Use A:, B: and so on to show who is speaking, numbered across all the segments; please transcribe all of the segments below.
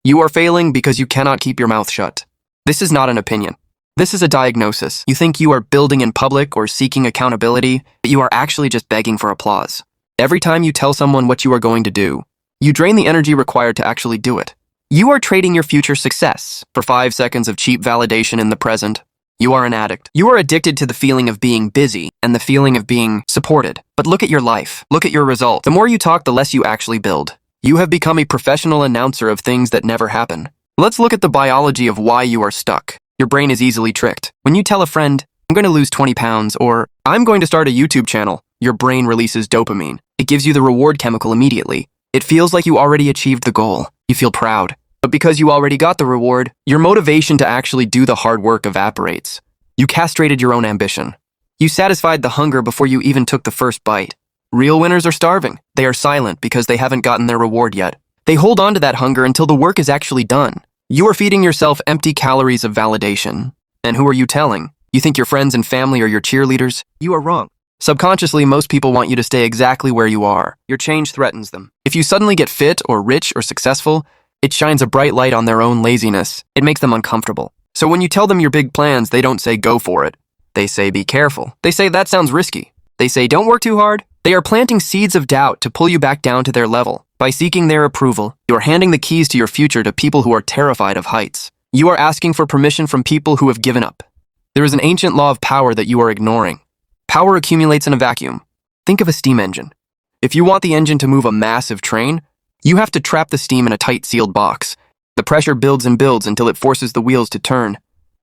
A: You are failing because you cannot keep your mouth shut. This is not an opinion. This is a diagnosis. You think you are building in public or seeking accountability, but you are actually just begging for applause. Every time you tell someone what you are going to do, you drain the energy required to actually do it. You are trading your future success for 5 seconds of cheap validation in the present. You are an addict. You are addicted to the feeling of being busy and the feeling of being supported. But look at your life. Look at your result. The more you talk, the less you actually build. You have become a professional announcer of things that never happen. Let's look at the biology of why you are stuck. Your brain is easily tricked. When you tell a friend, I'm going to lose 20 pounds, or I'm going to start a YouTube channel, your brain releases dopamine. It gives you the reward chemical immediately. It feels like you already achieved the goal. You feel proud. But because you already got the reward, your motivation to actually do the hard work evaporates. You castrated your own ambition. You satisfied the hunger before you even took the first bite. Real winners are starving. They are silent because they haven't gotten their reward yet. They hold on to that hunger until the work is actually done. You are feeding yourself empty calories of validation. And who are you telling? You think your friends and family are your cheerleaders? You are wrong. Subconsciously, most people want you to stay exactly where you are. Your change threatens them. If you suddenly get fit or rich or successful, it shines a bright light on their own laziness. It makes them uncomfortable. So when you tell them your big plans, they don't say go for it. They say be careful. They say that sounds risky. They say don't work too hard. They are planting seeds of doubt to pull you back down to their level. By seeking their approval, you are handing the keys to your future to people who are terrified of heights. You are asking for permission from people who have given up. There is an ancient law of power that you are ignoring. Power accumulates in a vacuum. Think of a steam engine. If you want the engine to move a massive train, you have to trap the steam in a tight sealed box. The pressure builds and builds until it forces the wheels to turn.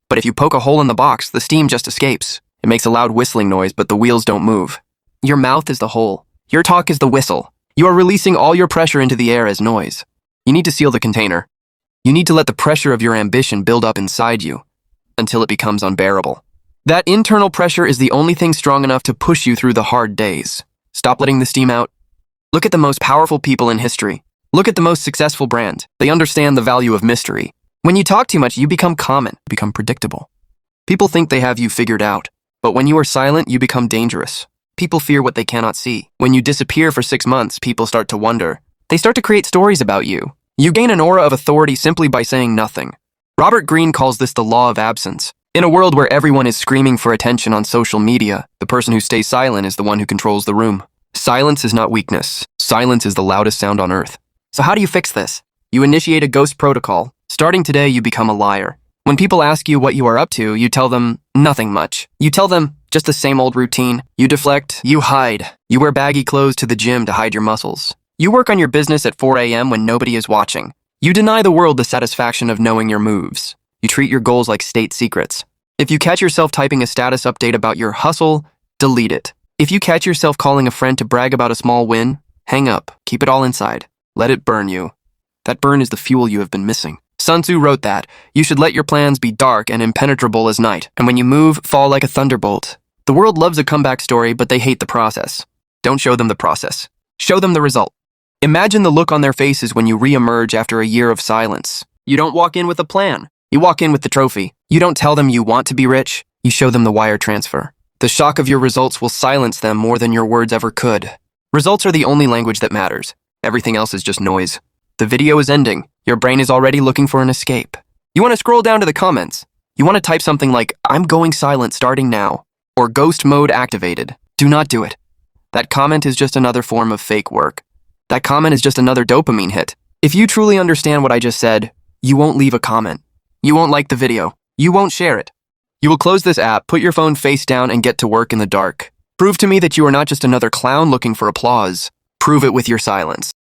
A: But if you poke a hole in the box, the steam just escapes. It makes a loud whistling noise, but the wheels don't move. Your mouth is the hole. Your talk is the whistle. You are releasing all your pressure into the air as noise. You need to seal the container. You need to let the pressure of your ambition build up inside you until it becomes unbearable. That internal pressure is the only thing strong enough to push you through the hard days. Stop letting the steam out. Look at the most powerful people in history. Look at the most successful brand. They understand the value of mystery. When you talk too much, you become common, become predictable. People think they have you figured out, but when you are silent, you become dangerous. People fear what they cannot see. When you disappear for 6 months, people start to wonder. They start to create stories about you. You gain an aura of authority simply by saying nothing. Robert Greene calls this the law of absence. In a world where everyone is screaming for attention on social media, the person who stays silent is the one who controls the room. Silence is not weakness. Silence is the loudest sound on earth. So how do you fix this? You initiate a ghost protocol. Starting today, you become a liar. When people ask you what you are up to, you tell them nothing much. You tell them just the same old routine. You deflect. You hide. You wear baggy clothes to the gym to hide your muscles. You work on your business at 4 a.m. when nobody is watching. You deny the world the satisfaction of knowing your moves. You treat your goals like state secrets. If you catch yourself typing a status update about your hustle, delete it. If you catch yourself calling a friend to brag about a small win, hang up. Keep it all inside. Let it burn you. That burn is the fuel you have been missing. Sun Tzu wrote that you should let your plans be dark and impenetrable as night, and when you move, fall like a thunderbolt. The world loves a comeback story, but they hate the process. Don't show them the process. Show them the result. Imagine the look on their faces when you re-emerge after a year of silence. You don't walk in with a plan. You walk in with the trophy. You don't tell them you want to be rich. You show them the wire transfer. The shock of your results will silence them more than your words ever could. Results are the only language that matters. Everything else is just noise. The video is ending. Your brain is already looking for an escape. You want to scroll down to the comments. You want to type something like, I'm going silent starting now, or ghost mode activated. Do not do it. That comment is just another form of fake work. That comment is just another dopamine hit. If you truly understand what I just said, you won't leave a comment. You won't like the video. You won't share it. You will close this app, put your phone face down, and get to work in the dark. Prove to me that you are not just another clown looking for applause. Prove it with your silence.